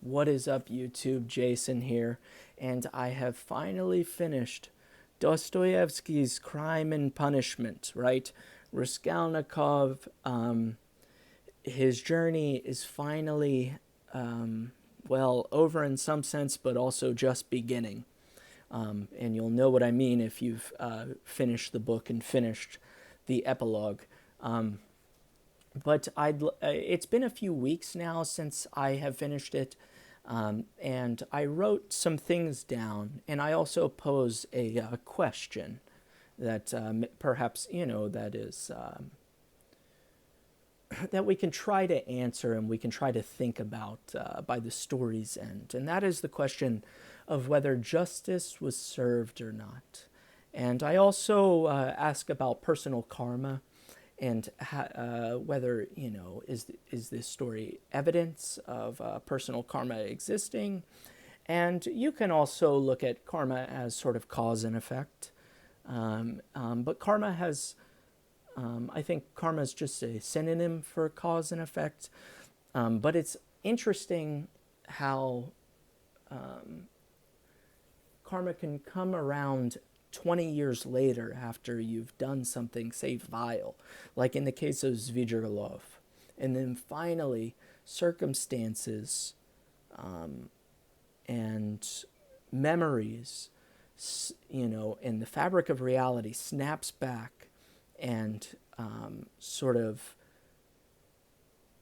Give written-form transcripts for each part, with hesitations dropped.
What is up, YouTube? Jason here, and I have finally finished Dostoevsky's Crime and Punishment, right? Raskolnikov, his journey is finally, over in some sense, but also just beginning. And you'll know what I mean if you've finished the book and finished the epilogue. But it's been a few weeks now since I have finished it, and I wrote some things down, and I also pose a question that perhaps that is that we can try to answer and we can try to think about by the story's end, and that is the question of whether justice was served or not. And I also ask about personal karma and whether is this story evidence of personal karma existing. And you can also look at karma as sort of cause and effect, but karma has I think karma is just a synonym for cause and effect, but it's interesting how karma can come around 20 years later after you've done something, say, vile, like in the case of Zvigilov. And then finally, circumstances and memories, and the fabric of reality snaps back and sort of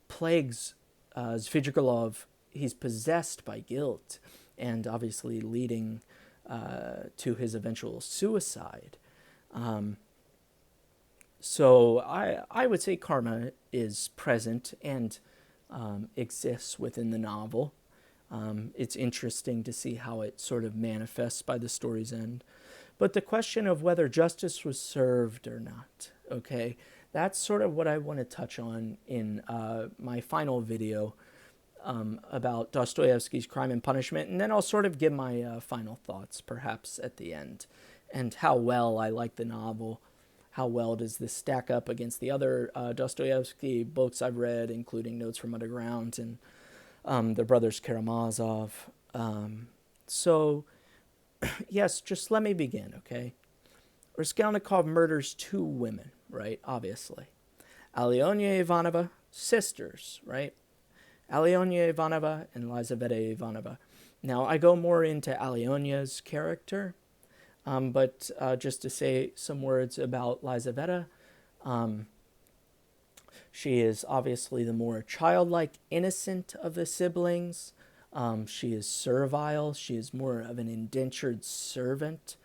plagues Zvigilov. He's possessed by guilt and obviously leading to his eventual suicide. So I would say karma is present and exists within the novel. It's interesting to see how it sort of manifests by the story's end. But the question of whether justice was served or not, okay, that's sort of what I want to touch on in my final video about Dostoevsky's Crime and Punishment, and then I'll sort of give my final thoughts, perhaps, at the end, and how well I like the novel. How well does this stack up against the other Dostoevsky books I've read, including Notes from Underground and The Brothers Karamazov. So, yes, just let me begin, okay? Raskolnikov murders two women, right? Obviously. Alyona Ivanova, sisters, right? Alyona Ivanova and Lizaveta Ivanova. Now, I go more into Alyona's character, but just to say some words about Lizaveta, she is obviously the more childlike, innocent of the siblings. She is servile. She is more of an indentured servant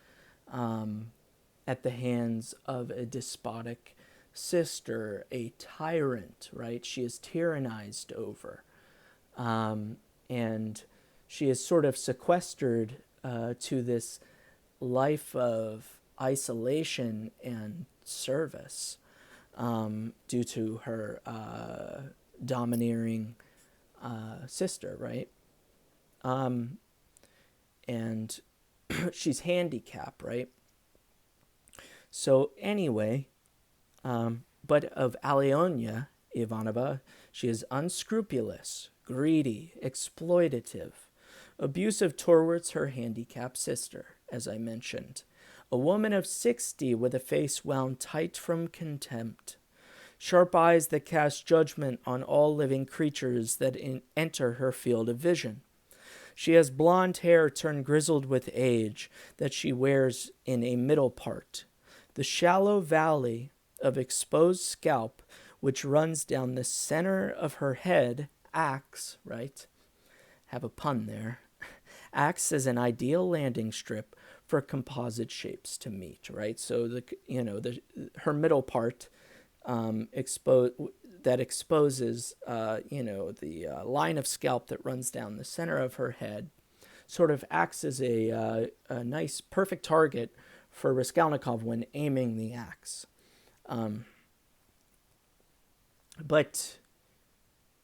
at the hands of a despotic sister, a tyrant, right? She is tyrannized over. And she is sort of sequestered to this life of isolation and service due to her domineering sister, right? And she's handicapped, right? So anyway, but of Alyona Ivanova, she is unscrupulous, greedy, exploitative, abusive towards her handicapped sister, as I mentioned. A woman of 60 with a face wound tight from contempt. Sharp eyes that cast judgment on all living creatures that enter her field of vision. She has blonde hair turned grizzled with age that she wears in a middle part. The shallow valley of exposed scalp which runs down the center of her head acts, right? Have a pun there. Acts as an ideal landing strip for composite shapes to meet, right? So her middle part exposes the line of scalp that runs down the center of her head, sort of acts as a nice, perfect target for Raskolnikov when aiming the axe. But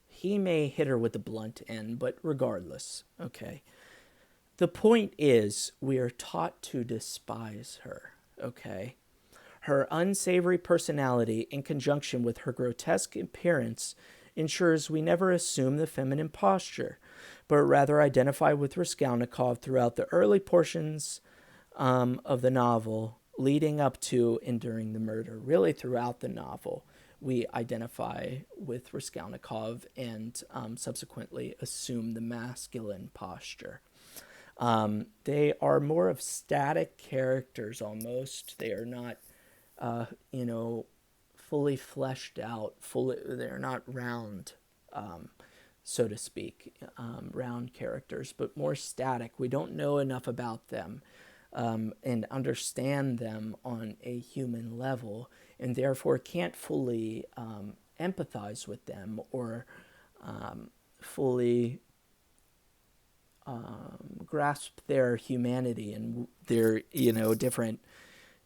he may hit her with the blunt end, but regardless, okay. The point is, we are taught to despise her, okay? Her unsavory personality, in conjunction with her grotesque appearance, ensures we never assume the feminine posture, but rather identify with Raskolnikov throughout the early portions of the novel, leading up to and during the murder. Really, throughout the novel, we identify with Raskolnikov and subsequently assume the masculine posture. They are more of static characters almost. They are not, fully fleshed out. They're not round, so to speak, round characters, but more static. We don't know enough about them and understand them on a human level, and therefore can't fully empathize with them or fully grasp their humanity and their different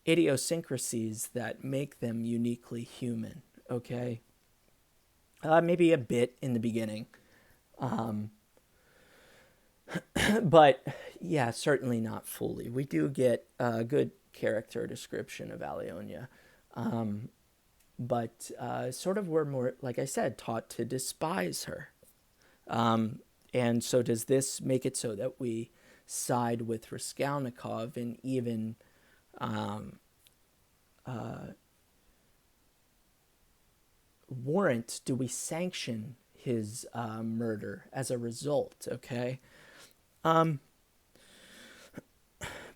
idiosyncrasies that make them uniquely human. Okay, maybe a bit in the beginning, but yeah, certainly not fully. We do get a good character description of Alyona, but sort of we're more, like I said, taught to despise her. And so does this make it so that we side with Raskolnikov and even do we sanction his murder as a result, okay?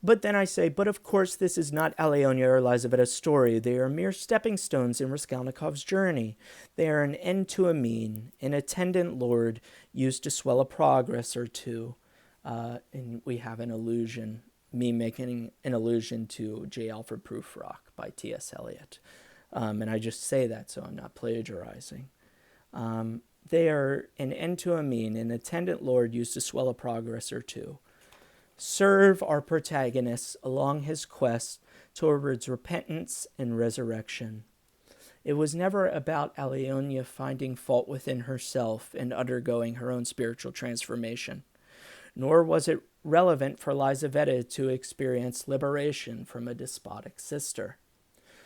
But then I say, but of course this is not Alyona or Elizaveta's story. They are mere stepping stones in Raskolnikov's journey. They are an end to a mean, an attendant lord used to swell a progress or two. And we have an allusion, me making an allusion to J. Alfred Prufrock by T.S. Eliot. And I just say that so I'm not plagiarizing. They are an end to a mean, an attendant lord used to swell a progress or two. Serve our protagonist along his quest towards repentance and resurrection. It was never about Alyona finding fault within herself and undergoing her own spiritual transformation, nor was it relevant for Elizaveta to experience liberation from a despotic sister.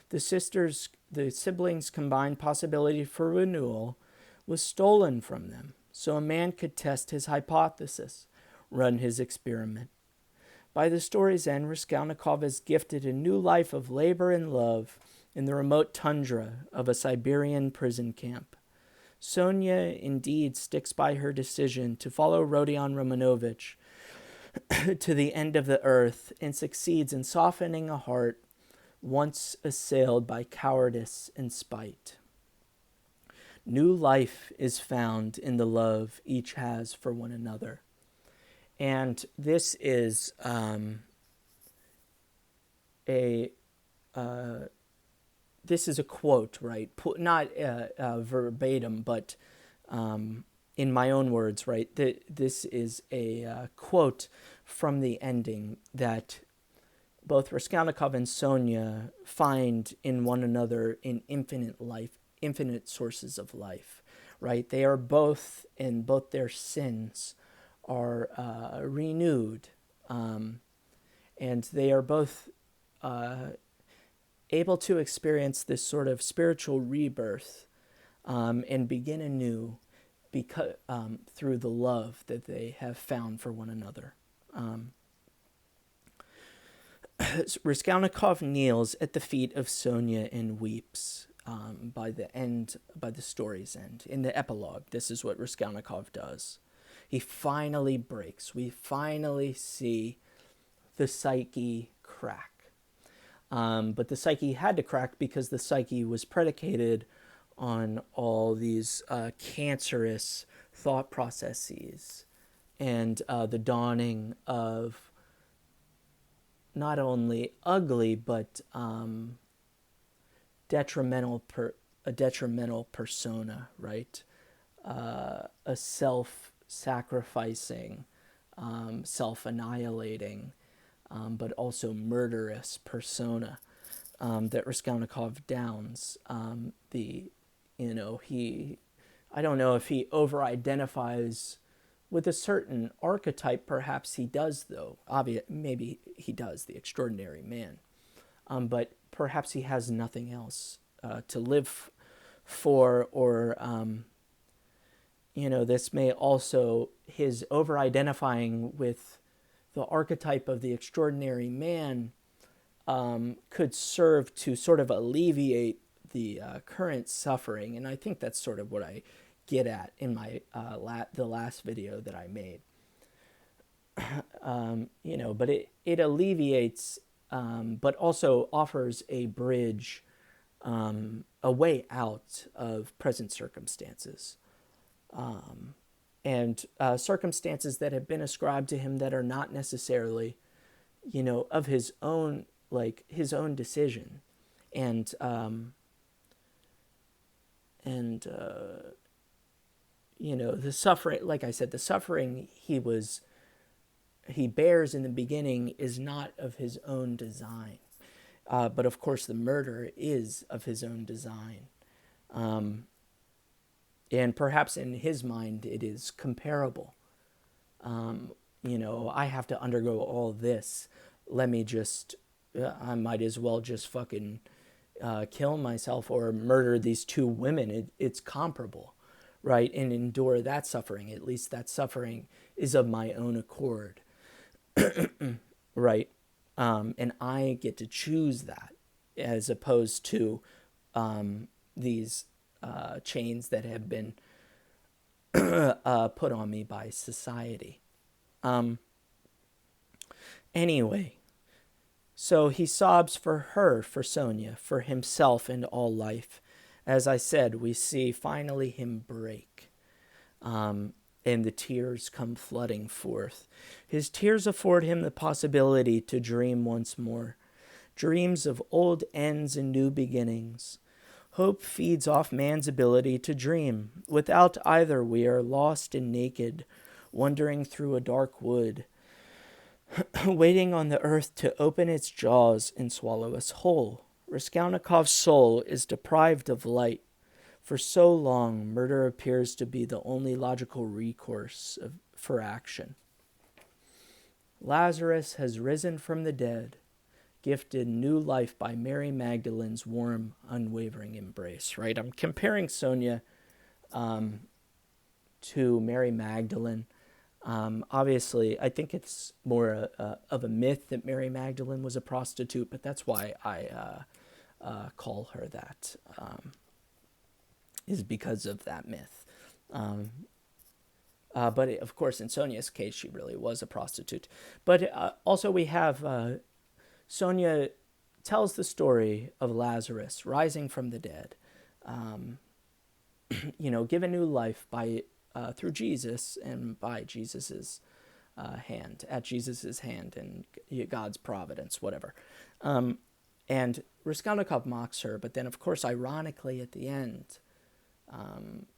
The siblings' combined possibility for renewal was stolen from them, so a man could test his hypothesis, run his experiment. By the story's end, Raskolnikov is gifted a new life of labor and love in the remote tundra of a Siberian prison camp. Sonia indeed sticks by her decision to follow Rodion Romanovich to the end of the earth and succeeds in softening a heart once assailed by cowardice and spite. New life is found in the love each has for one another. And this is a quote, right? Not verbatim, but in my own words, right? This is a quote from the ending that both Raskolnikov and Sonia find in one another in infinite life, infinite sources of life, right? They are both, in both their sins, are renewed, and they are both able to experience this sort of spiritual rebirth and begin anew through the love that they have found for one another. Raskolnikov kneels at the feet of Sonia and weeps. By the story's end, in the epilogue, this is what Raskolnikov does. He finally breaks. We finally see the psyche crack. But the psyche had to crack because the psyche was predicated on all these cancerous thought processes and the dawning of not only ugly but detrimental persona, right? A self-sacrificing, self-annihilating, but also murderous persona that Raskolnikov downs. I don't know if he over-identifies with a certain archetype. Perhaps he does, though. Maybe he does, the extraordinary man. But perhaps he has nothing else to live for or this may also, his over-identifying with the archetype of the extraordinary man could serve to sort of alleviate the current suffering. And I think that's sort of what I get at in my the last video that I made. But it alleviates, but also offers a bridge, a way out of present circumstances. And circumstances that have been ascribed to him that are not necessarily, of his own, like his own decision. And the suffering, like I said, the suffering he bears in the beginning is not of his own design. But of course the murder is of his own design. And perhaps in his mind it is comparable. I have to undergo all this. Let me just, I might as well just fucking kill myself or murder these two women. It's comparable, right? And endure that suffering. At least that suffering is of my own accord, right? And I get to choose that as opposed to these chains that have been put on me by society. Anyway, so he sobs for her, for Sonia, for himself and all life. As I said, we see finally him break. And the tears come flooding forth. His tears afford him the possibility to dream once more. Dreams of old ends and new beginnings. Hope feeds off man's ability to dream. Without either, we are lost and naked, wandering through a dark wood, waiting on the earth to open its jaws and swallow us whole. Raskolnikov's soul is deprived of light. For so long, murder appears to be the only logical recourse for action. Lazarus has risen from the dead, gifted new life by Mary Magdalene's warm, unwavering embrace, right? I'm comparing Sonia to Mary Magdalene. Obviously, I think it's more of a myth that Mary Magdalene was a prostitute, but that's why I call her that, is because of that myth. But of course, in Sonia's case, she really was a prostitute. But also we have Sonia tells the story of Lazarus rising from the dead, given new life by through Jesus and by Jesus's hand, at Jesus's hand and God's providence, whatever. And Raskolnikov mocks her, but then, of course, ironically, at the end,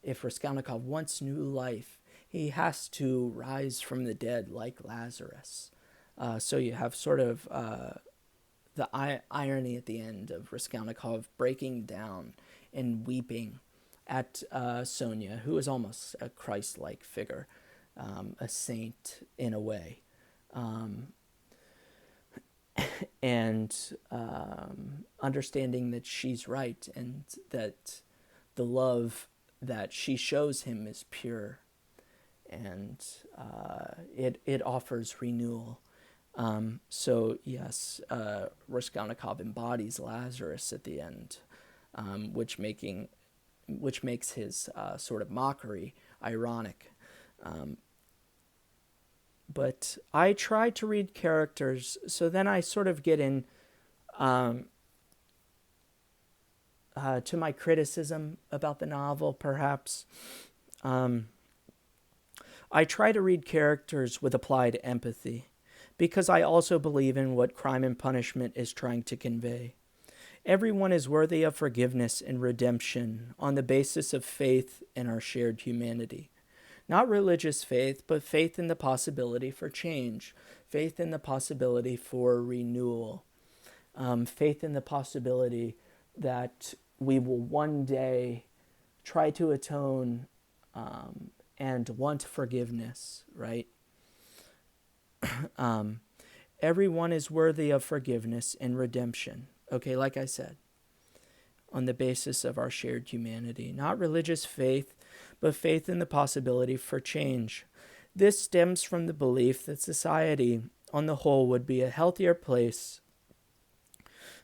if Raskolnikov wants new life, he has to rise from the dead like Lazarus. So you have sort of the irony at the end of Raskolnikov breaking down and weeping at Sonia, who is almost a Christ-like figure, a saint in a way. And understanding that she's right and that the love that she shows him is pure, and it offers renewal. So yes, Raskolnikov embodies Lazarus at the end, which makes his sort of mockery ironic. But I try to read characters, so then I sort of get in to my criticism about the novel, perhaps. I try to read characters with applied empathy, because I also believe in what Crime and Punishment is trying to convey. Everyone is worthy of forgiveness and redemption on the basis of faith in our shared humanity. Not religious faith, but faith in the possibility for change, faith in the possibility for renewal, faith in the possibility that we will one day try to atone and want forgiveness, right? Everyone is worthy of forgiveness and redemption. Okay, like I said, on the basis of our shared humanity. Not religious faith, but faith in the possibility for change. This stems from the belief that society, on the whole, would be a healthier place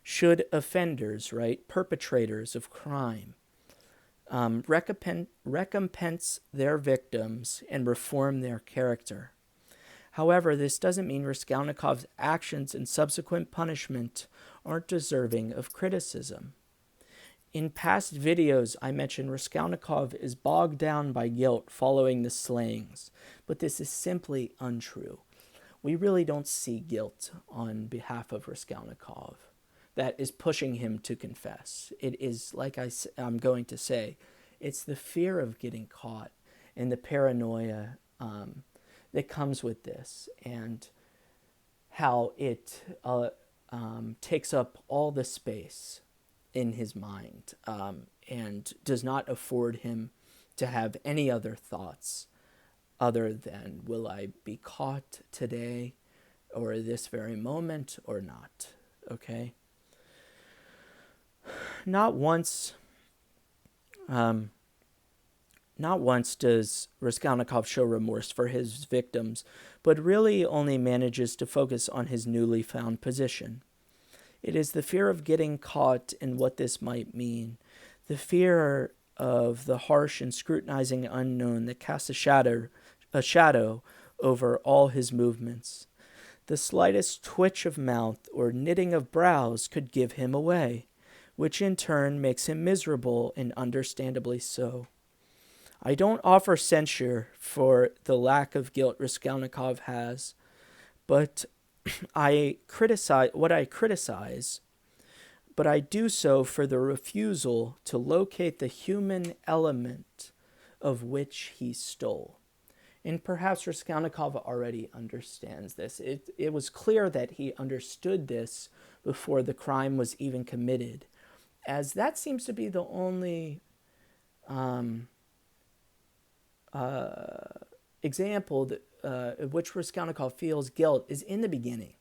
should offenders, right, perpetrators of crime, recompense their victims and reform their character. However, this doesn't mean Raskolnikov's actions and subsequent punishment aren't deserving of criticism. In past videos, I mentioned Raskolnikov is bogged down by guilt following the slayings, but this is simply untrue. We really don't see guilt on behalf of Raskolnikov that is pushing him to confess. It is, like I'm going to say, it's the fear of getting caught and the paranoia that comes with this, and how it takes up all the space in his mind, and does not afford him to have any other thoughts other than, will I be caught today or this very moment or not? Okay? Not once does Raskolnikov show remorse for his victims, but really only manages to focus on his newly found position. It is the fear of getting caught and what this might mean, the fear of the harsh and scrutinizing unknown that casts a shadow over all his movements. The slightest twitch of mouth or knitting of brows could give him away, which in turn makes him miserable, and understandably so. I don't offer censure for the lack of guilt Raskolnikov has, but I criticize, but I do so for the refusal to locate the human element of which he stole. And perhaps Raskolnikov already understands this. It was clear that he understood this before the crime was even committed, as that seems to be the only example that, of which Raskolnikov feels guilt is in the beginning,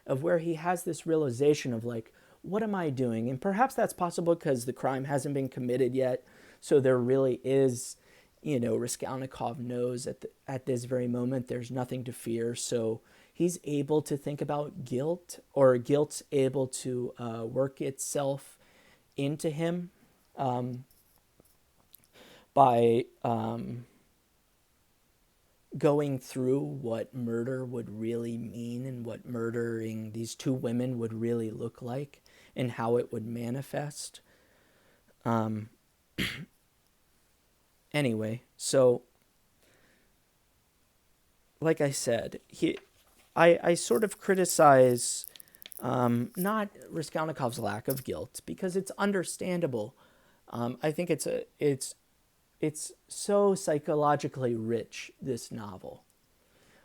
of where he has this realization of, like, what am I doing? And perhaps that's possible because the crime hasn't been committed yet, so there really is, Raskolnikov knows at this very moment there's nothing to fear, so he's able to think about guilt, or guilt's able to work itself into him by going through what murder would really mean and what murdering these two women would really look like and how it would manifest. Anyway, so like I said, I sort of criticize not Raskolnikov's lack of guilt, because it's understandable. I think it's so psychologically rich, this novel.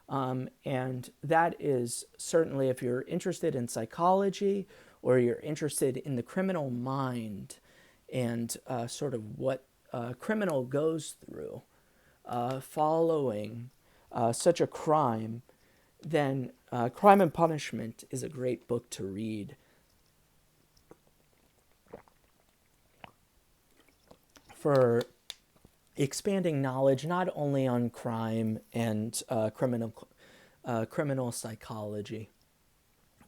And that is certainly, if you're interested in psychology or you're interested in the criminal mind and sort of what a criminal goes through following such a crime, then Crime and Punishment is a great book to read. For expanding knowledge not only on crime and criminal psychology,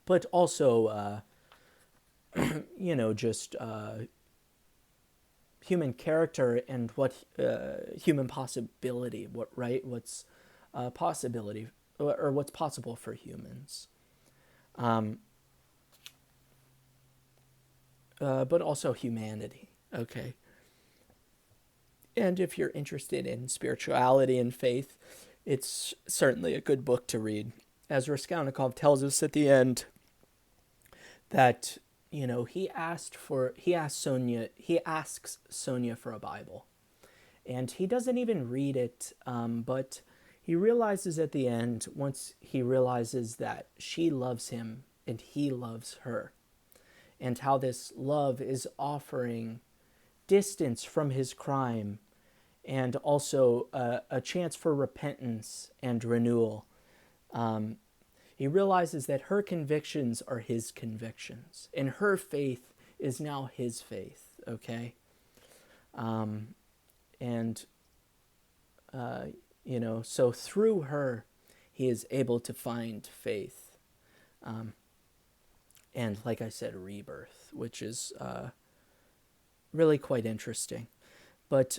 but also just human character and what human possibility, what's possibility, or what's possible for humans. But also humanity, okay? And if you're interested in spirituality and faith, it's certainly a good book to read. As Raskolnikov tells us at the end, that, he asks Sonia for a Bible. And he doesn't even read it, but he realizes at the end, once he realizes that she loves him and he loves her, and how this love is offering distance from his crime, and also a chance for repentance and renewal. He realizes that her convictions are his convictions, and her faith is now his faith, okay? And uh, so through her, he is able to find faith. Um, and like I said, rebirth, which is really quite interesting. But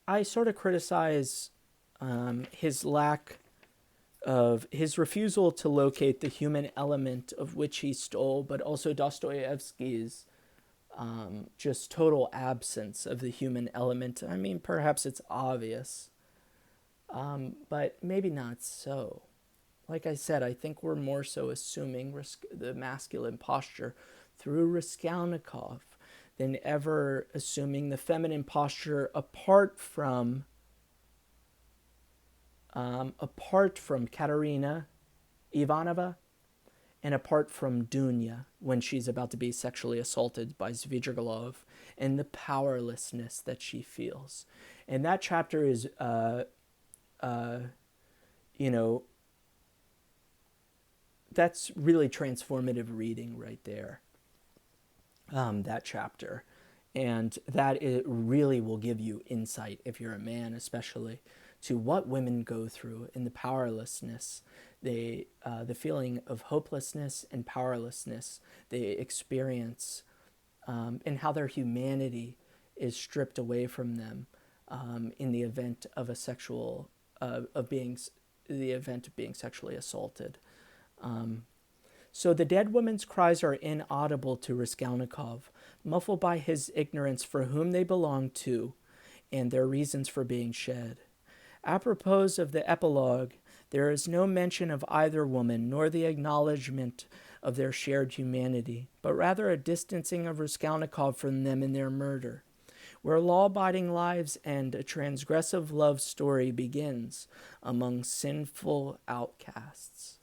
I sort of criticize his lack of his refusal to locate the human element of which he stole, but also Dostoevsky's just total absence of the human element. I mean, perhaps it's obvious, but maybe not so. Like I said, I think we're more so assuming the masculine posture through Raskolnikov than ever assuming the feminine posture apart from Katerina Ivanova and apart from Dunya when she's about to be sexually assaulted by Svidrigailov and the powerlessness that she feels. And that chapter is, you know, that's really transformative reading right there, that chapter. And that it really will give you insight, if you're a man especially, to what women go through in the powerlessness, the feeling of hopelessness and powerlessness they experience, and how their humanity is stripped away from them in the event of a sexual of being the event of being sexually assaulted. So the dead woman's cries are inaudible to Raskolnikov, muffled by his ignorance for whom they belong to and their reasons for being shed. Apropos of the epilogue, there is no mention of either woman, nor the acknowledgment of their shared humanity, but rather a distancing of Raskolnikov from them in their murder. Where law-abiding lives end, a transgressive love story begins among sinful outcasts.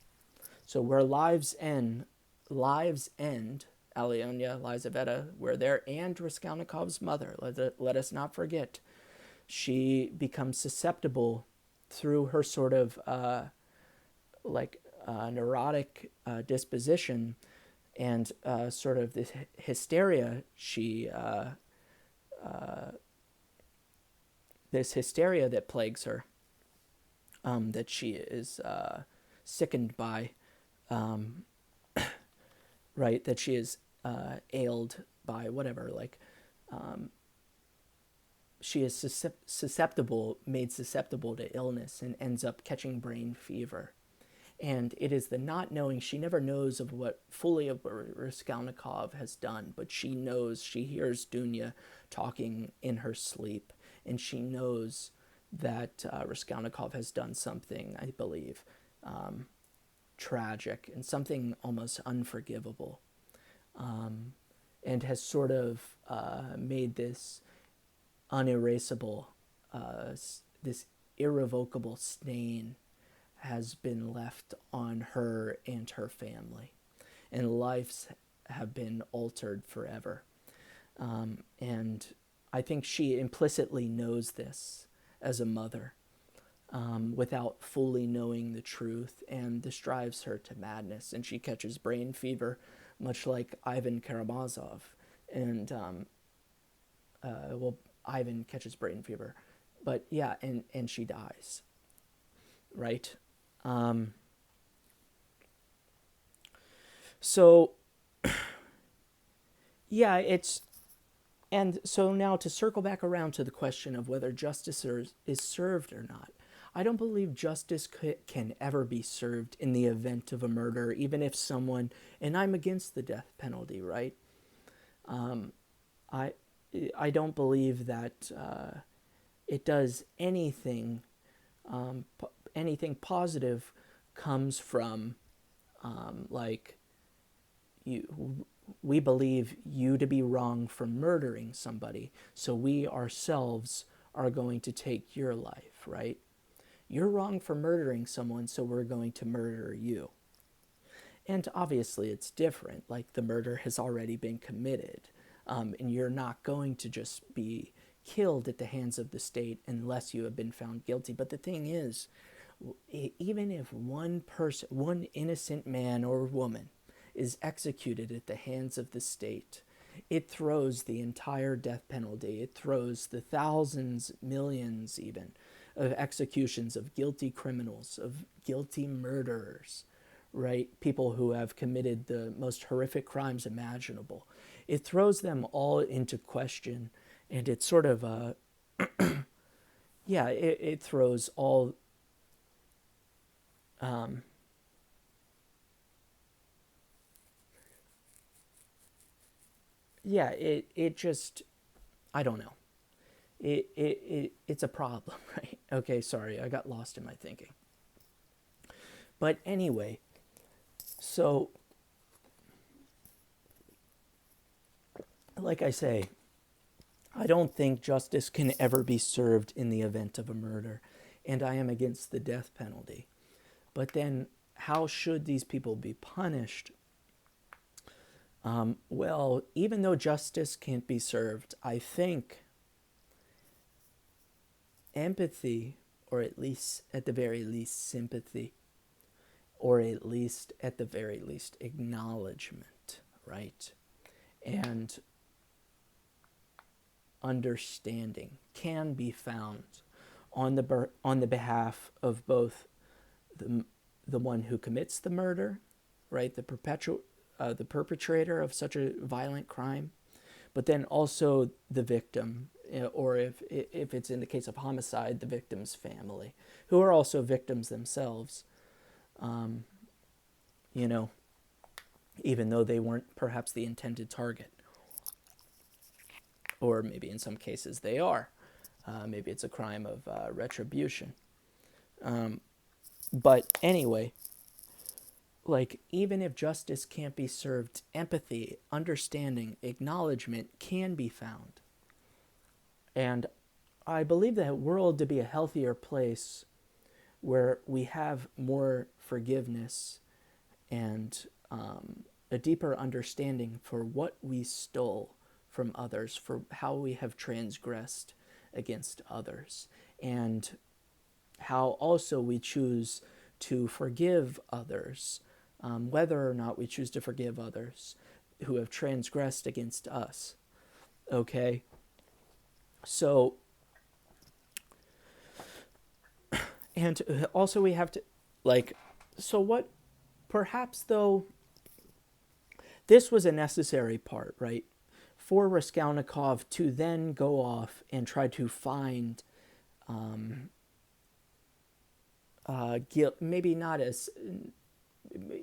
So where lives end, Alyona, Lizaveta, were there, and Raskolnikov's mother, let us not forget, she becomes susceptible through her sort of neurotic disposition and sort of this hysteria this hysteria that plagues her, that she is sickened by, right, that she is ailed by, whatever, she is made susceptible to illness and ends up catching brain fever. And it is the not knowing, she never knows of what Raskolnikov has done, but she knows, she hears Dunya talking in her sleep, and she knows that Raskolnikov has done something, I believe, tragic and something almost unforgivable, and has sort of made this unerasable, this irrevocable stain has been left on her and her family, and lives have been altered forever. And I think she implicitly knows this as a mother, without fully knowing the truth, and this drives her to madness, and she catches brain fever, much like Ivan Karamazov. And Ivan catches brain fever, but yeah, and she dies, right? So yeah, and so now to circle back around to the question of whether justice is served or not. I don't believe justice can ever be served in the event of a murder, even if someone, and I'm against the death penalty, right? I I don't believe that it does anything. Anything positive comes from like you. We believe you to be wrong for murdering somebody, so we ourselves are going to take your life, right? You're wrong for murdering someone, so we're going to murder you. And obviously, it's different. Like, the murder has already been committed, and you're not going to just be killed at the hands of the state unless you have been found guilty. But the thing is, even if one person, one innocent man or woman, is executed at the hands of the state, It throws the entire death penalty. It throws the thousands, millions even, of executions of guilty criminals, of guilty murderers, right? People who have committed the most horrific crimes imaginable. It throws them all into question, and it sort of, yeah, it throws all, um, yeah, it just, I don't know. It's a problem, right? Okay, sorry, I got lost in my thinking. But anyway, so like I say, I don't think justice can ever be served in the event of a murder, and I am against the death penalty. But then, how should these people be punished? Well, even though justice can't be served, I think empathy, or at least, at the very least, sympathy, or at least, at the very least, acknowledgement, right? And understanding can be found on the behalf of both the the one who commits the murder, right, the perpetrator of such a violent crime, but then also the victim, or if it's in the case of homicide, the victim's family, who are also victims themselves, um, you know, even though they weren't perhaps the intended target, or maybe in some cases they are. Maybe it's a crime of retribution. Um, but anyway, like, even if justice can't be served, empathy, understanding, acknowledgement can be found. And I believe that world to be a healthier place where we have more forgiveness and a deeper understanding for what we stole from others, for how we have transgressed against others, and how also we choose to forgive others, whether or not we choose to forgive others who have transgressed against us. Okay? So, and also we have to, like, so what, perhaps though, this was a necessary part, right? For Raskolnikov to then go off and try to find guilt, maybe not as,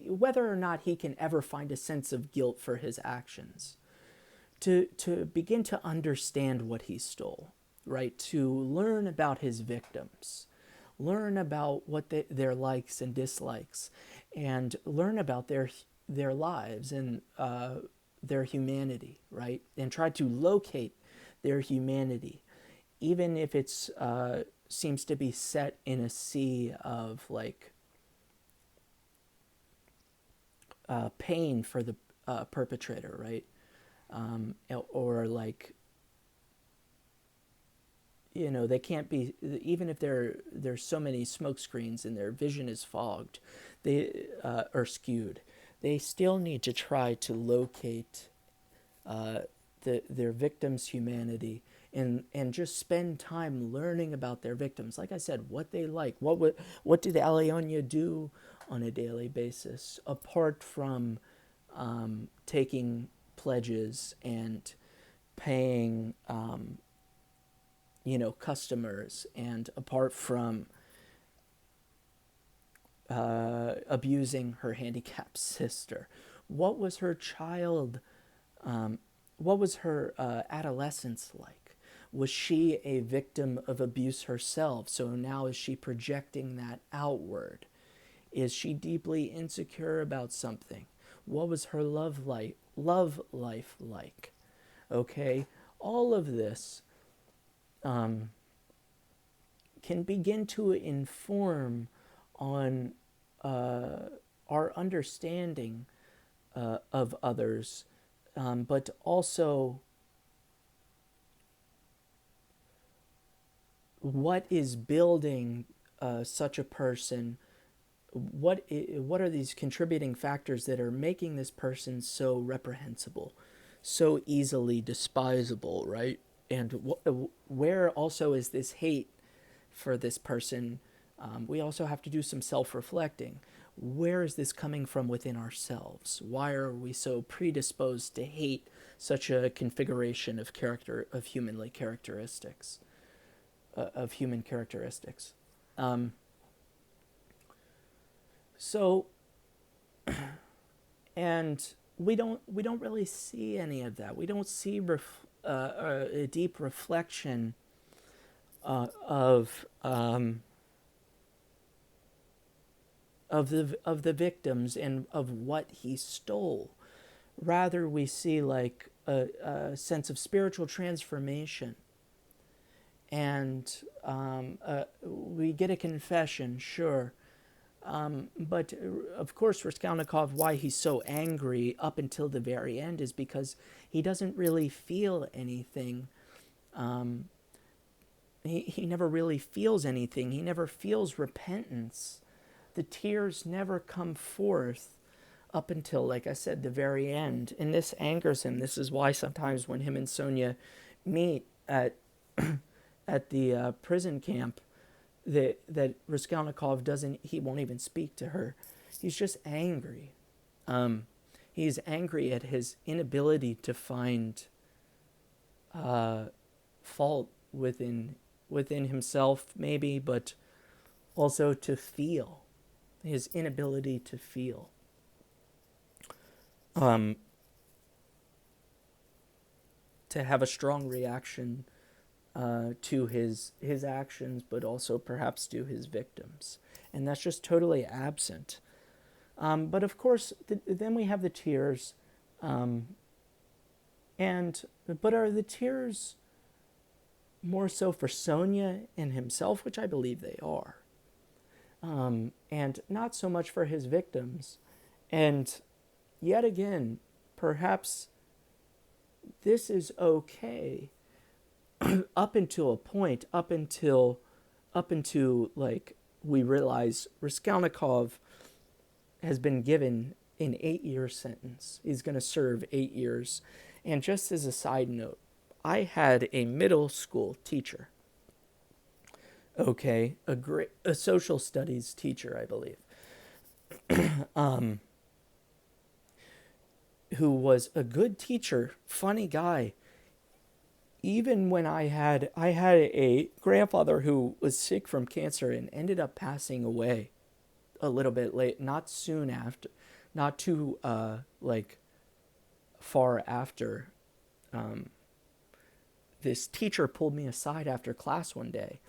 whether or not he can ever find a sense of guilt for his actions, to begin to understand what he stole, right? To learn about his victims, learn about what their likes and dislikes, and learn about their lives and their humanity, right? And try to locate their humanity, even if it's seems to be set in a sea of like pain for the perpetrator, right? Or like, they can't be, even if there's so many smoke screens and their vision is fogged, they or skewed, they still need to try to locate their victims' humanity, and just spend time learning about their victims. Like I said, what they like, what do the Alyona do on a daily basis, apart from taking pledges and paying customers, and apart from abusing her handicapped sister. What was her child? What was her adolescence like? Was she a victim of abuse herself? So now is she projecting that outward? Is she deeply insecure about something? What was her love life like? Okay, all of this can begin to inform on our understanding of others, but also what is building such a person. What are these contributing factors that are making this person so reprehensible, so easily despisable, right? And where also is this hate for this person? We also have to do some self-reflecting. Where is this coming from within ourselves? Why are we so predisposed to hate such a configuration of character, of human characteristics? Um, so and we don't really see any of that. We don't see a deep reflection of the victims and of what he stole. Rather, we see like a sense of spiritual transformation, and we get a confession, sure. But of course, Raskolnikov, why he's so angry up until the very end is because he doesn't really feel anything. Um, he never really feels anything. He never feels repentance. The tears never come forth up until, like I said, the very end. And this angers him. This is why sometimes when him and Sonia meet at the prison camp, that Raskolnikov he won't even speak to her. He's just angry. He's angry at his inability to find fault within himself, maybe, but also to feel. His inability to feel. To have a strong reaction to his actions, but also perhaps to his victims. And that's just totally absent. But of course, then we have the tears. But are the tears more so for Sonia and himself, which I believe they are, and not so much for his victims? And yet again, perhaps this is okay up until a point, up until like we realize Raskolnikov has been given an 8-year sentence. He's going to serve 8 years. And just as a side note, I had a middle school teacher. Okay, a social studies teacher, I believe, who was a good teacher, funny guy. Even when I had a grandfather who was sick from cancer and ended up passing away a little bit late, not soon after, not too like far after. This teacher pulled me aside after class one day,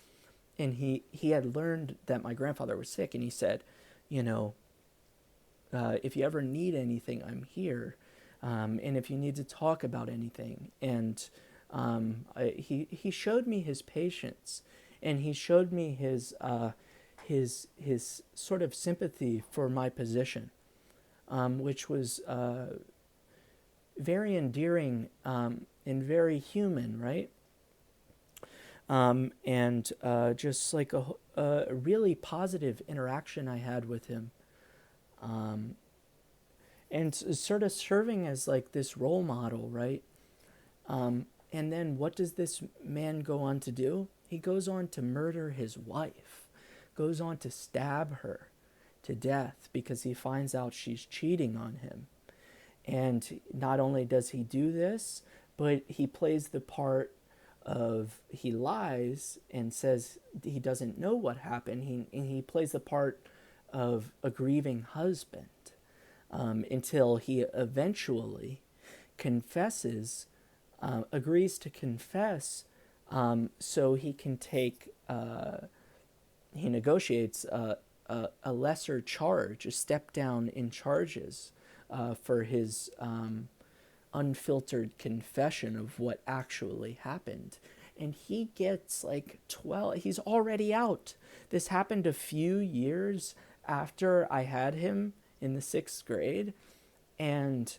and he had learned that my grandfather was sick, and he said, if you ever need anything, I'm here, and if you need to talk about anything. And he showed me his patience, and he showed me his sort of sympathy for my position, which was very endearing and very human, right? And just like a really positive interaction I had with him, and sort of serving as like this role model, right? And then what does this man go on to do? He goes on to murder his wife, goes on to stab her to death because he finds out she's cheating on him. And not only does he do this, but he plays the part of, he lies and says he doesn't know what happened. He plays the part of a grieving husband, until he eventually confesses, agrees to confess, so he can take, he negotiates a lesser charge, a step down in charges, for his unfiltered confession of what actually happened. And he gets like 12, he's already out. This happened a few years after I had him in the 6th grade. And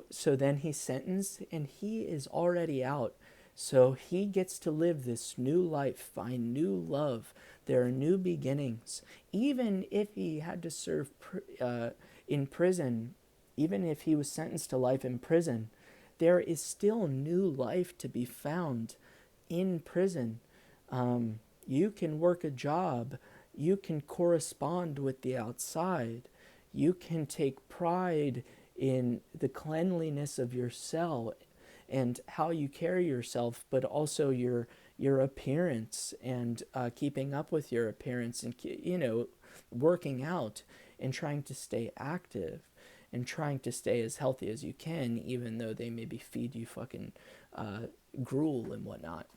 so then he's sentenced and he is already out. So he gets to live this new life, find new love. There are new beginnings. Even if he had to serve in prison even if he was sentenced to life in prison, there is still new life to be found in prison. You can work a job. You can correspond with the outside. You can take pride in the cleanliness of your cell and how you carry yourself, but also your appearance and keeping up with your appearance and working out and trying to stay active and trying to stay as healthy as you can, even though they maybe feed you fucking gruel and whatnot.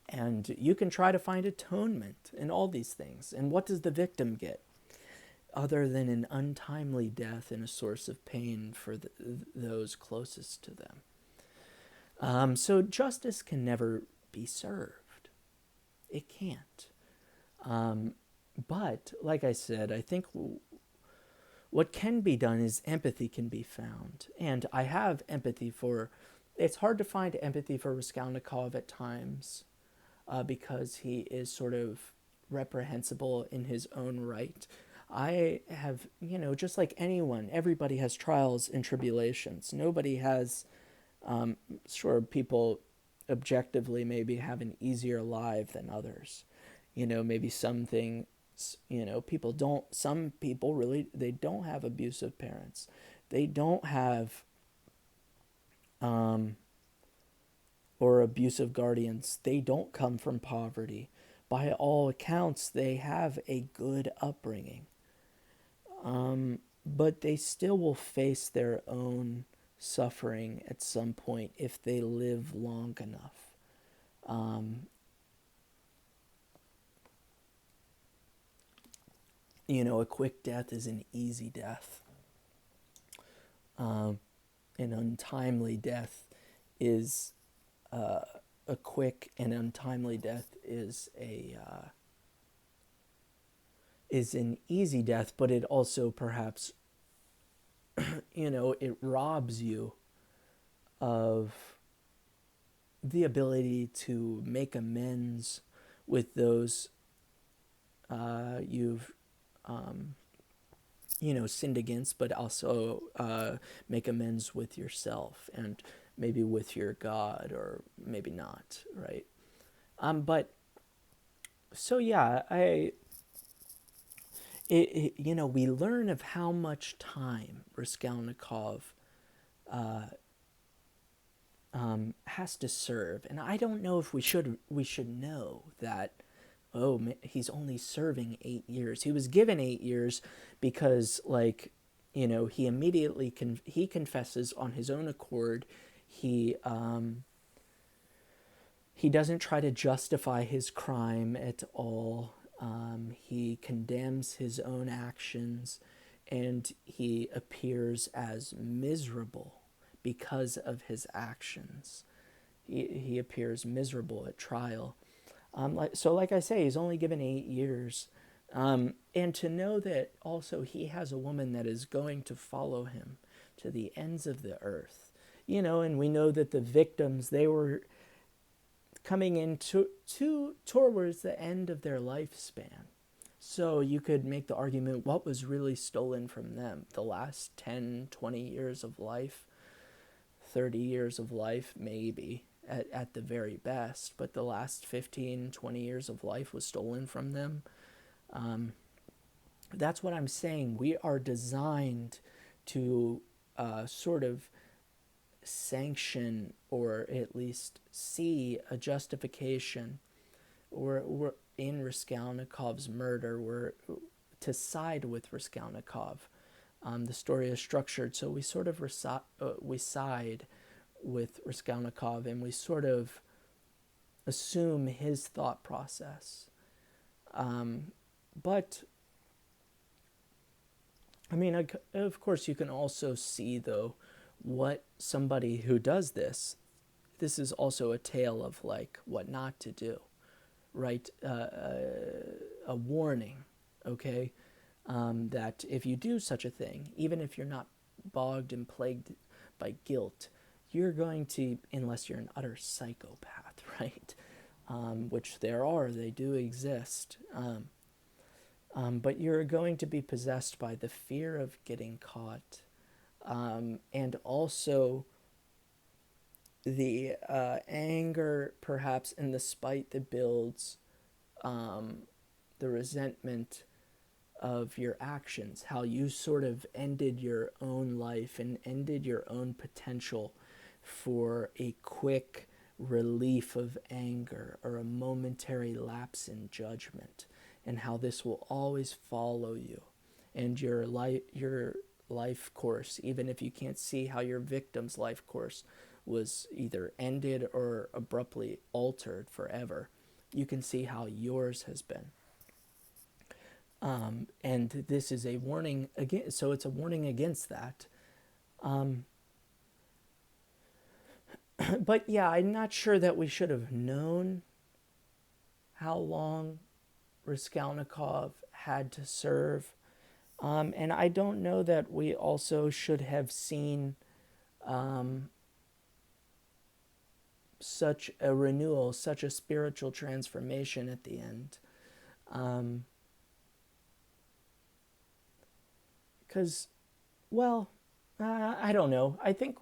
And you can try to find atonement in all these things. And what does the victim get? Other than an untimely death and a source of pain for those closest to them. So justice can never be served. It can't. But, like I said, I think what can be done is empathy can be found. And I have empathy for... It's hard to find empathy for Raskolnikov at times because he is sort of reprehensible in his own right. I have, just like anyone, everybody has trials and tribulations. Nobody has, sure, people objectively maybe have an easier life than others. Maybe some things, some people really, they don't have abusive parents. They don't have, or abusive guardians. They don't come from poverty. By all accounts, they have a good upbringing. But they still will face their own suffering at some point if they live long enough. A quick death is an easy death. An untimely death is a quick and untimely death is an easy death, but it also perhaps, it robs you of the ability to make amends with those you've, sinned against, but also make amends with yourself and maybe with your God, or maybe not, right? But so yeah, we learn of how much time Raskolnikov has to serve, and I don't know if we should know that. Oh, he's only serving 8 years. He was given 8 years because, he immediately he confesses on his own accord. He doesn't try to justify his crime at all. He condemns his own actions, and he appears as miserable because of his actions. He appears miserable at trial. Like I say, he's only given 8 years. And to know that also he has a woman that is going to follow him to the ends of the earth. And we know that the victims, they were coming into towards the end of their lifespan. So you could make the argument, what was really stolen from them? The last 10, 20 years of life, 30 years of life, maybe, at the very best. But the last 15, 20 years of life was stolen from them. That's what I'm saying. We are designed to sort of sanction, or at least see a justification, or in Raskolnikov's murder, we're to side with Raskolnikov. The story is structured so we sort of we side with Raskolnikov, and we sort of assume his thought process. But I mean, of course, you can also see, though, what somebody who does this is also a tale of, what not to do, right? A warning, okay? That if you do such a thing, even if you're not bogged and plagued by guilt, you're going to, unless you're an utter psychopath, right? Which they do exist. But you're going to be possessed by the fear of getting caught, and also the anger, perhaps, and the spite that builds, the resentment of your actions, how you sort of ended your own life and ended your own potential for a quick relief of anger or a momentary lapse in judgment, and how this will always follow you and your life course, even if you can't see how your victim's life course was either ended or abruptly altered forever, you can see how yours has been. And this is a warning again. So it's a warning against that. Um, but yeah, I'm not sure that we should have known how long Raskolnikov had to serve. And I don't know that we also should have seen um, such a renewal, such a spiritual transformation at the end. Because, well, I don't know. I think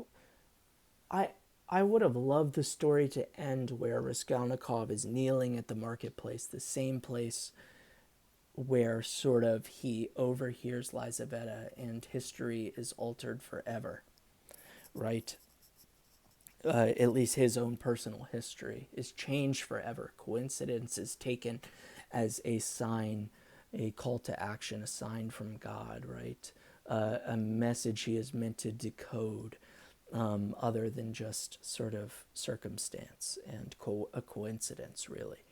I I would have loved the story to end where Raskolnikov is kneeling at the marketplace, the same place where sort of he overhears Lizaveta and history is altered forever, right? At least his own personal history is changed forever. Coincidence is taken as a sign, a call to action, a sign from God, right? A message he is meant to decode, other than just sort of circumstance and a coincidence, really.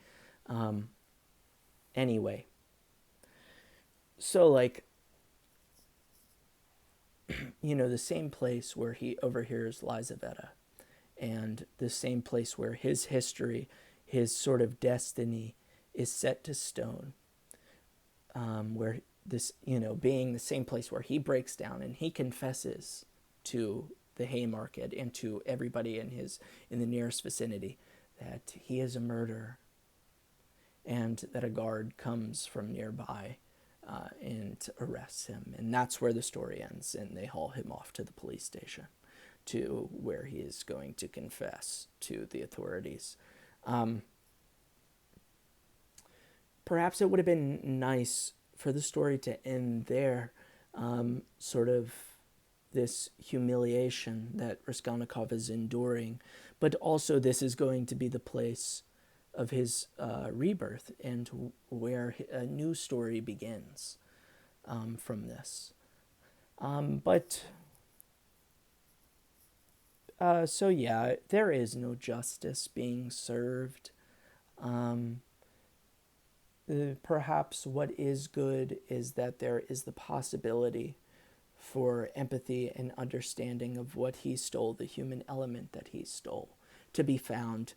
Anyway, so like, the same place where he overhears Lizaveta, and the same place where his history, his sort of destiny, is set to stone, where this, being the same place where he breaks down and he confesses to the Haymarket and to everybody in the nearest vicinity that he is a murderer, and that a guard comes from nearby and arrests him, and that's where the story ends, and they haul him off to the police station, to where he is going to confess to the authorities. Um, Perhaps it would have been nice for the story to end there, sort of this humiliation that Raskolnikov is enduring, but also this is going to be the place of his rebirth, and where a new story begins from this. But so yeah, there is no justice being served. Um, Perhaps what is good is that there is the possibility for empathy and understanding of what he stole, the human element that he stole, to be found,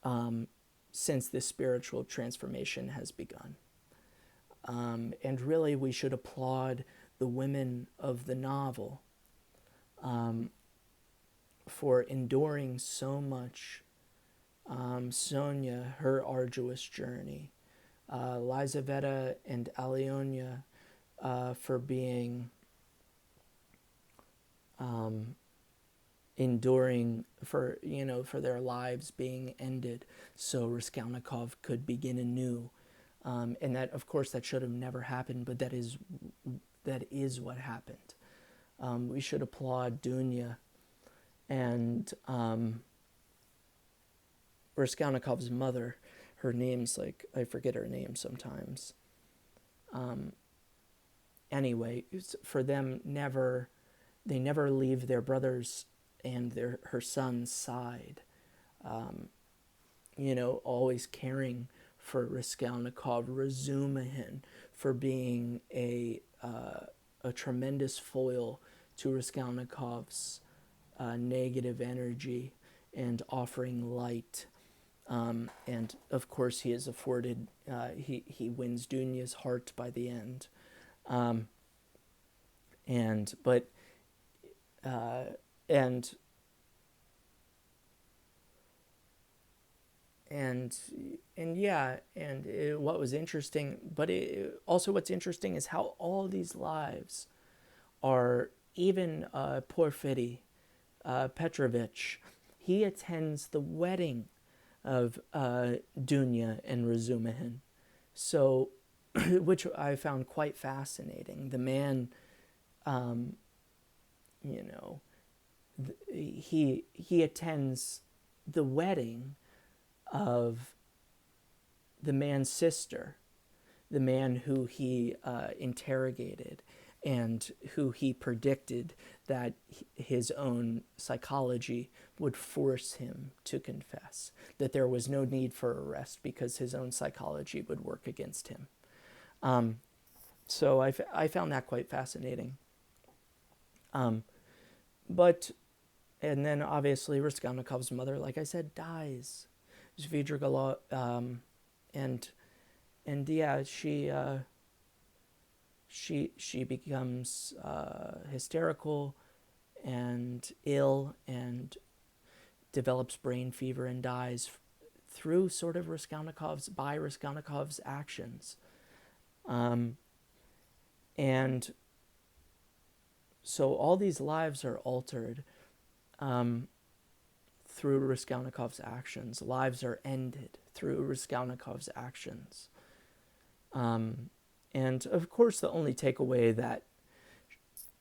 um, since this spiritual transformation has begun. And really, we should applaud the women of the novel, um, for enduring so much. Sonia, her arduous journey, Lizaveta and Alyona, for being, um, enduring, for their lives being ended, so Raskolnikov could begin anew. And that, of course, that should have never happened, but that is what happened. We should applaud Dunya and, Raskolnikov's mother. Her name's like, I forget her name sometimes. Um, anyway, for them, they never leave their brothers and her son's side. Um, always caring for Raskolnikov, Razumihin, for being a tremendous foil to Raskolnikov's negative energy, and offering light. And of course, he is afforded. He wins Dunya's heart by the end. Um, and but uh, and and and yeah, and what was interesting, but also what's interesting is how all these lives are even Porfiri Petrovich, he attends the wedding of Dunya and Razumihin. So, which I found quite fascinating. The man, you know, he attends the wedding of the man's sister, the man who he interrogated and who he predicted that his own psychology would force him to confess, that there was no need for arrest because his own psychology would work against him. So I found that quite fascinating. But, and then obviously Raskolnikov's mother, like I said, dies. Svidrigailov, and yeah, she becomes hysterical and ill and develops brain fever and dies through sort of by Raskolnikov's actions. And so all these lives are altered through Raskolnikov's actions. Lives are ended through Raskolnikov's actions. And of course, the only takeaway that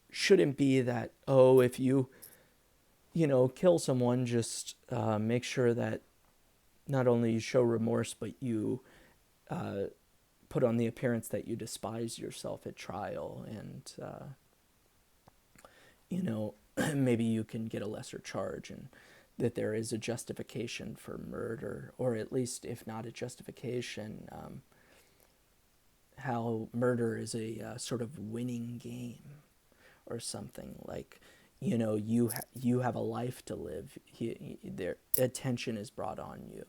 shouldn't be that, oh, if you kill someone, just make sure that not only you show remorse, but you put on the appearance that you despise yourself at trial, and maybe you can get a lesser charge, and that there is a justification for murder, or at least, if not a justification, how murder is a sort of winning game or something. Like, you have a life to live. Their attention is brought on you.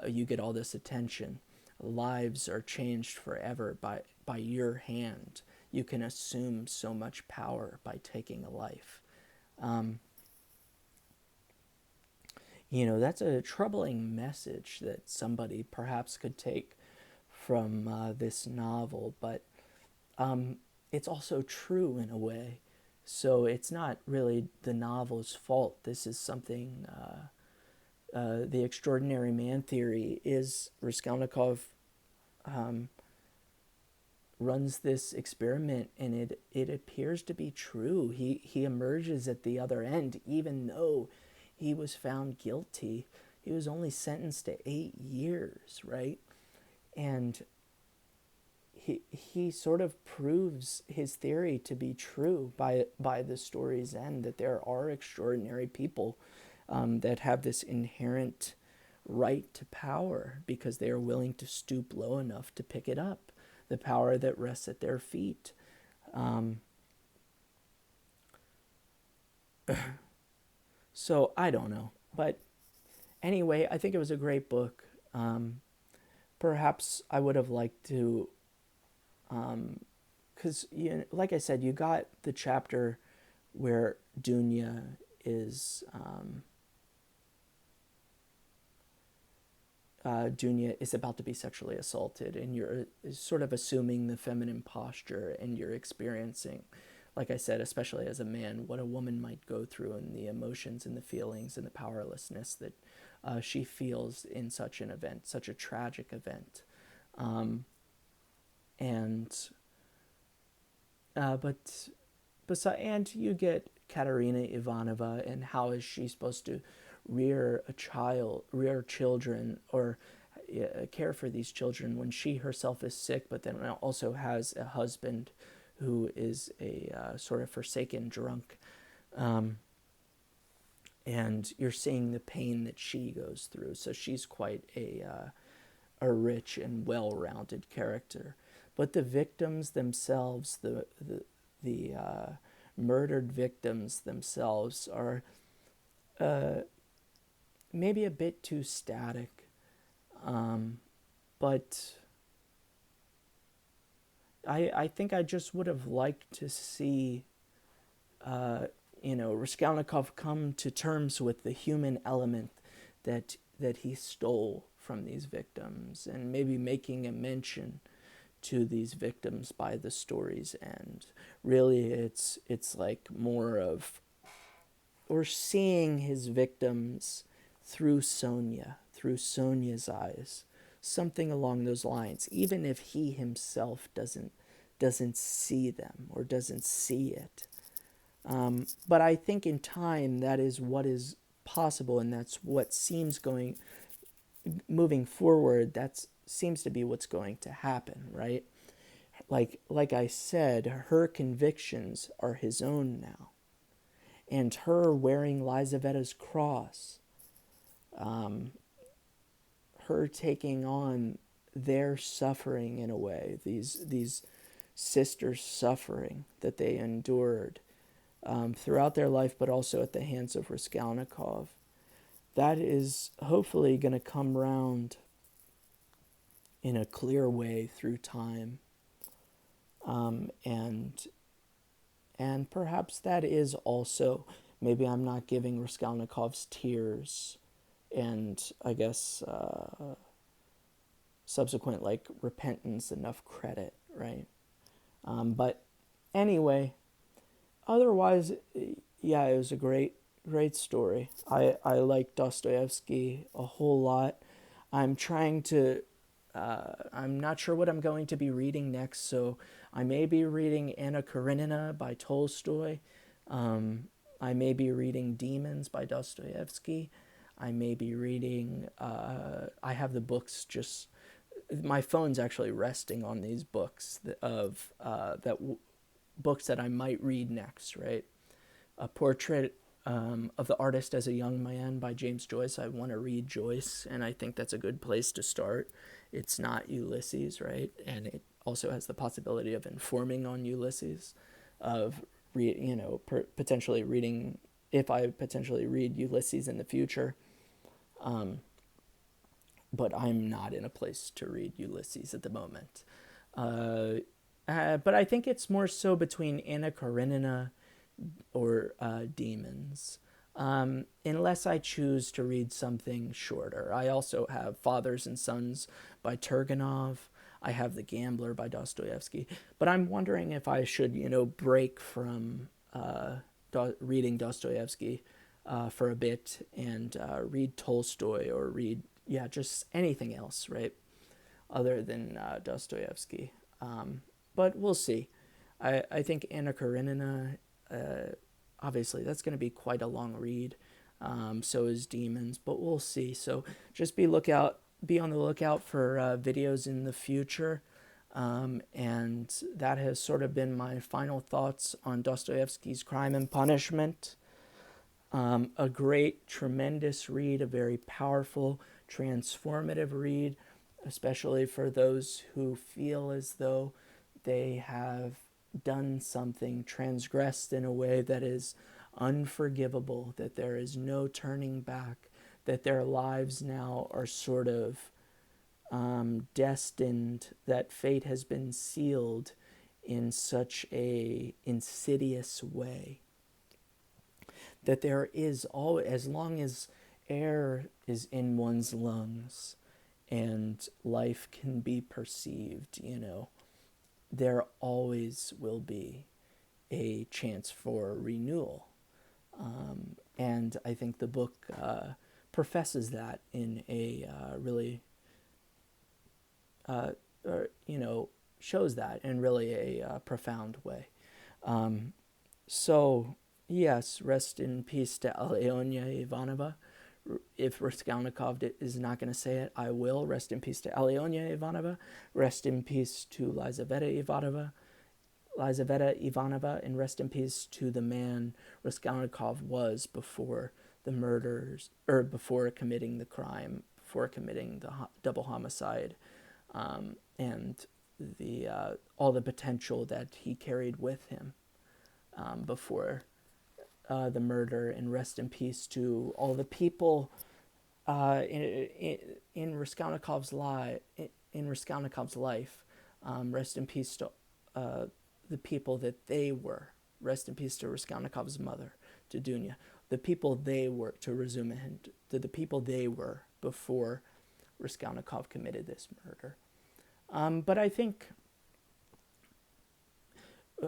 You get all this attention. Lives are changed forever by your hand. You can assume so much power by taking a life. That's a troubling message that somebody perhaps could take from this novel, but it's also true in a way. So it's not really the novel's fault. This is something, the extraordinary man theory is Raskolnikov runs this experiment, and it appears to be true. He emerges at the other end, even though he was found guilty. He was only sentenced to 8 years, right? And he sort of proves his theory to be true by the story's end, that there are extraordinary people that have this inherent right to power because they are willing to stoop low enough to pick it up, the power that rests at their feet. So I don't know, but anyway, I think it was a great book. Perhaps I would have liked to, because like I said, you got the chapter where Dunya is about to be sexually assaulted, and you're sort of assuming the feminine posture, and you're experiencing, like I said, especially as a man, what a woman might go through, and the emotions and the feelings and the powerlessness that she feels in such an event, such a tragic event. And you get Katerina Ivanova, and how is she supposed to rear children, or care for these children when she herself is sick, but then also has a husband who is a sort of forsaken drunk. And you're seeing the pain that she goes through. So she's quite a rich and well-rounded character. But the victims themselves, the murdered victims themselves, are maybe a bit too static. But I think I just would have liked to see Raskolnikov come to terms with the human element that he stole from these victims, and maybe making a mention to these victims by the story's end. Really, it's like more of, or seeing his victims through Sonia's eyes, something along those lines, even if he himself doesn't see them or doesn't see it. But I think in time that is what is possible, and that's what seems going moving forward. That seems to be what's going to happen, right? Like I said, her convictions are his own now, and her wearing Lizavetta's cross, her taking on their suffering in a way, these sisters' suffering that they endured throughout their life, but also at the hands of Raskolnikov. That is hopefully going to come round in a clear way through time, and perhaps that is also, maybe I'm not giving Raskolnikov's tears and I guess subsequent like repentance enough credit, right? But anyway, otherwise, yeah, it was a great story. I like Dostoevsky a whole lot. I'm trying to, I'm not sure what I'm going to be reading next, so I may be reading Anna Karenina by Tolstoy. I may be reading Demons by Dostoevsky. I may be reading, I have the books just, my phone's actually resting on these books books that I might read next, right? A Portrait of the Artist as a Young Man by James Joyce. I want to read Joyce, and I think that's a good place to start. It's not Ulysses, right? And it also has the possibility of informing on Ulysses, of potentially reading, if I potentially read Ulysses in the future. But I'm not in a place to read Ulysses at the moment. But I think it's more so between Anna Karenina or Demons, unless I choose to read something shorter. I also have Fathers and Sons by Turgenev. I have The Gambler by Dostoevsky. But I'm wondering if I should, break from reading Dostoevsky for a bit and read Tolstoy or read, just anything else, right, other than Dostoevsky. But we'll see. I think Anna Karenina, obviously, that's going to be quite a long read. So is Demons, but we'll see. So just be on the lookout for videos in the future. And that has sort of been my final thoughts on Dostoevsky's Crime and Punishment. A great, tremendous read, a very powerful, transformative read, especially for those who feel as though they have done something, transgressed in a way that is unforgivable, that there is no turning back, that their lives now are sort of destined, that fate has been sealed in such a insidious way, that there is as long as air is in one's lungs and life can be perceived, there always will be a chance for renewal. And I think the book professes that in a really, shows that in really a profound way. So, yes, rest in peace to Alyona Ivanova. If Raskolnikov is not going to say it, I will. Rest in peace to Alyona Ivanova. Rest in peace to Lizaveta Ivanova, and rest in peace to the man Raskolnikov was before the murders, or before committing the crime, before committing the double homicide, and the all the potential that he carried with him before the murder. And rest in peace to all the people in Raskolnikov's life. Rest in peace to the people that they were. Rest in peace to Raskolnikov's mother, to Dunya. The people they were, to Razumihin, to the people they were before Raskolnikov committed this murder. But I think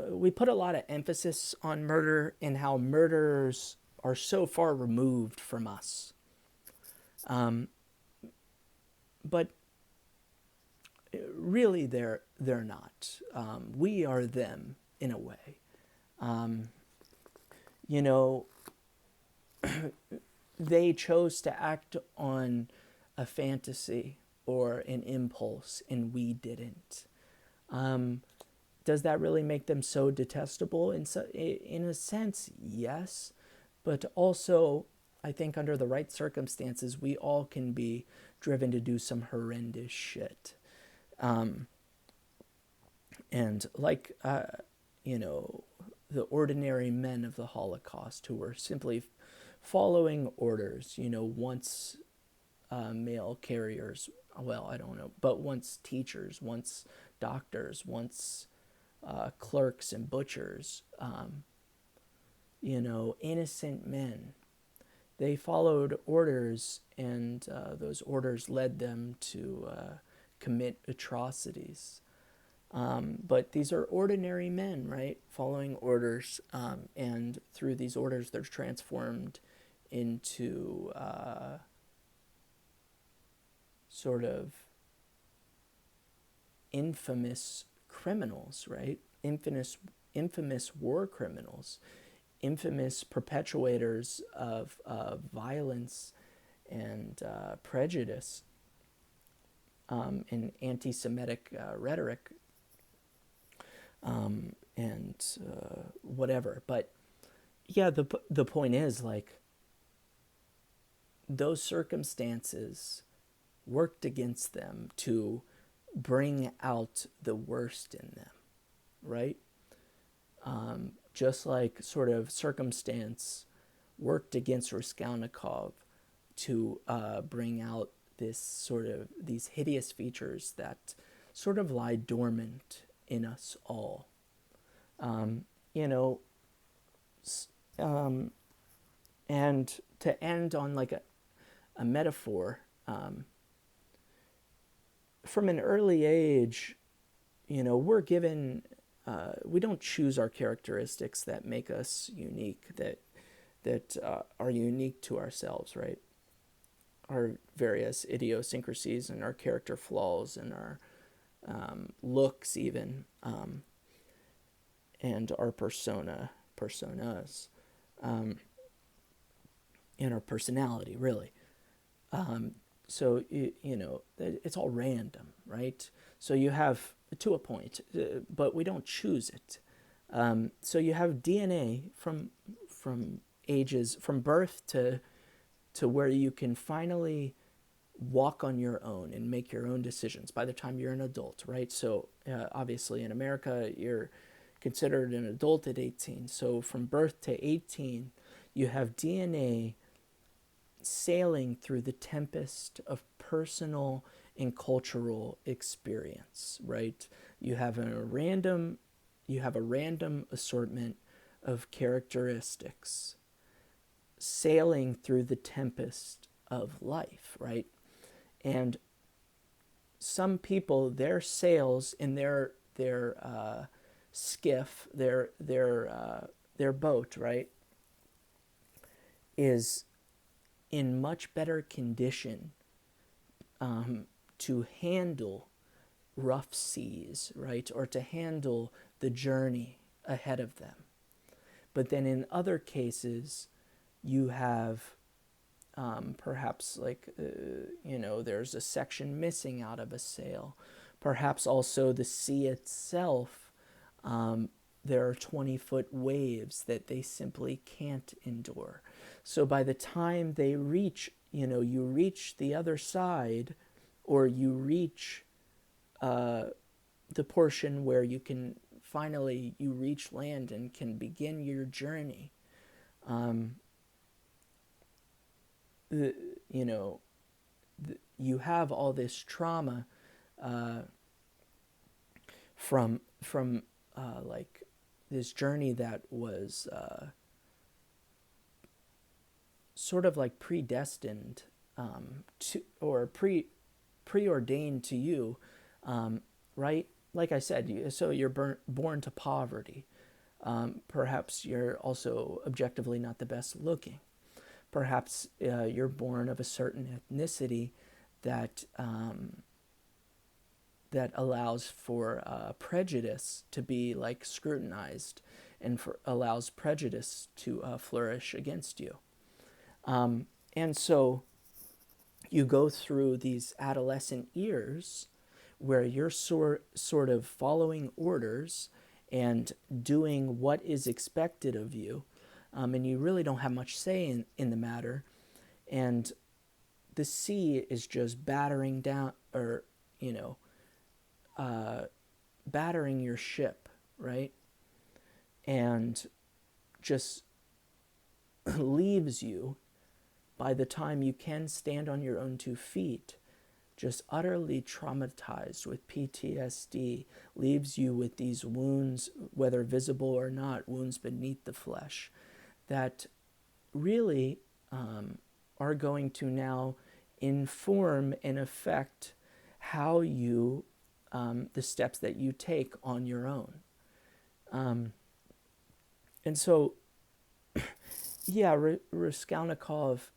we put a lot of emphasis on murder and how murderers are so far removed from us. But really, they're not. We are them in a way. You know, they chose to act on a fantasy or an impulse, and we didn't. Does that really make them so detestable? In a sense, yes. But also, I think under the right circumstances, we all can be driven to do some horrendous shit. And like, you know, the ordinary men of the Holocaust who were simply following orders, you know, once mail carriers, well, I don't know, but once teachers, once doctors, once clerks and butchers, you know, innocent men. They followed orders, and those orders led them to commit atrocities. But these are ordinary men, right? Following orders, and through these orders, they're transformed into sort of infamous criminals, right? Infamous war criminals, infamous perpetuators of violence and prejudice and anti-Semitic rhetoric and whatever. But yeah, the point is, like, those circumstances worked against them to bring out the worst in them, right? Just like sort of circumstance worked against Raskolnikov to bring out this sort of these hideous features that sort of lie dormant in us all. You know, and to end on like a metaphor, from an early age, you know, we're given, we don't choose our characteristics that make us unique, that are unique to ourselves, right? Our various idiosyncrasies and our character flaws and our looks even, and our personas, and our personality, really. So, you know, it's all random, right? So you have, to a point, but we don't choose it. So you have DNA from ages, from birth to where you can finally walk on your own and make your own decisions by the time you're an adult, right? So obviously in America, you're considered an adult at 18. So from birth to 18, you have DNA sailing through the tempest of personal and cultural experience, right? You have a random assortment of characteristics sailing through the tempest of life, right? And some people, their sails in their skiff, their boat, right, is in much better condition to handle rough seas, right, or to handle the journey ahead of them. But then in other cases, you have perhaps like, you know, there's a section missing out of a sail. Perhaps also the sea itself, there are 20-foot waves that they simply can't endure. So by the time they reach, you know, you reach the other side, or you reach the portion where you can finally, you reach land and can begin your journey. You know, you have all this trauma from like this journey that was sort of like predestined to, or preordained to you, right? like I said, so you're born to poverty. Perhaps you're also objectively not the best looking. Perhaps you're born of a certain ethnicity that that allows for prejudice to be like scrutinized, and allows prejudice to flourish against you. And so you go through these adolescent years where you're sort of following orders and doing what is expected of you, and you really don't have much say in the matter. And the sea is just battering down, or, you know, battering your ship, right? And just leaves you, by the time you can stand on your own 2 feet, just utterly traumatized with PTSD, leaves you with these wounds, whether visible or not, wounds beneath the flesh, that really are going to now inform and affect how you, the steps that you take on your own. And so, yeah, Raskolnikov,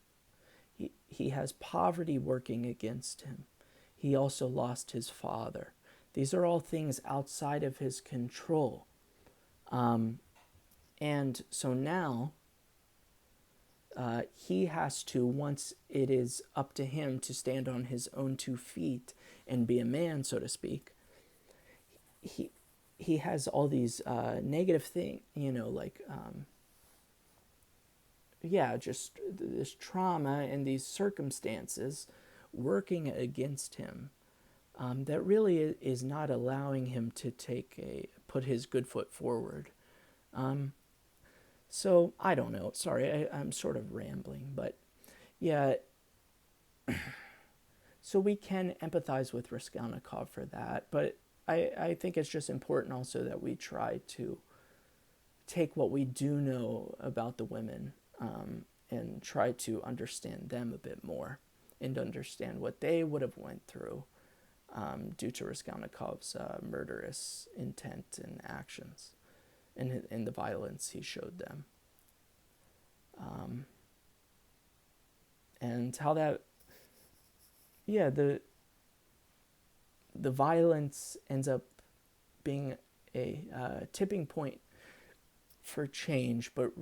he has poverty working against him. He also lost his father. These are all things outside of his control. And so now he has to, once it is up to him to stand on his own 2 feet and be a man, so to speak, he has all these negative things, like just this trauma and these circumstances working against him, that really is not allowing him to put his good foot forward. So I don't know. Sorry, I'm sort of rambling, but yeah. So we can empathize with Raskolnikov for that, but I think it's just important also that we try to take what we do know about the women, and try to understand them a bit more, and understand what they would have went through, due to Raskolnikov's murderous intent and actions, and the violence he showed them. And how that, the violence ends up being a tipping point for change, but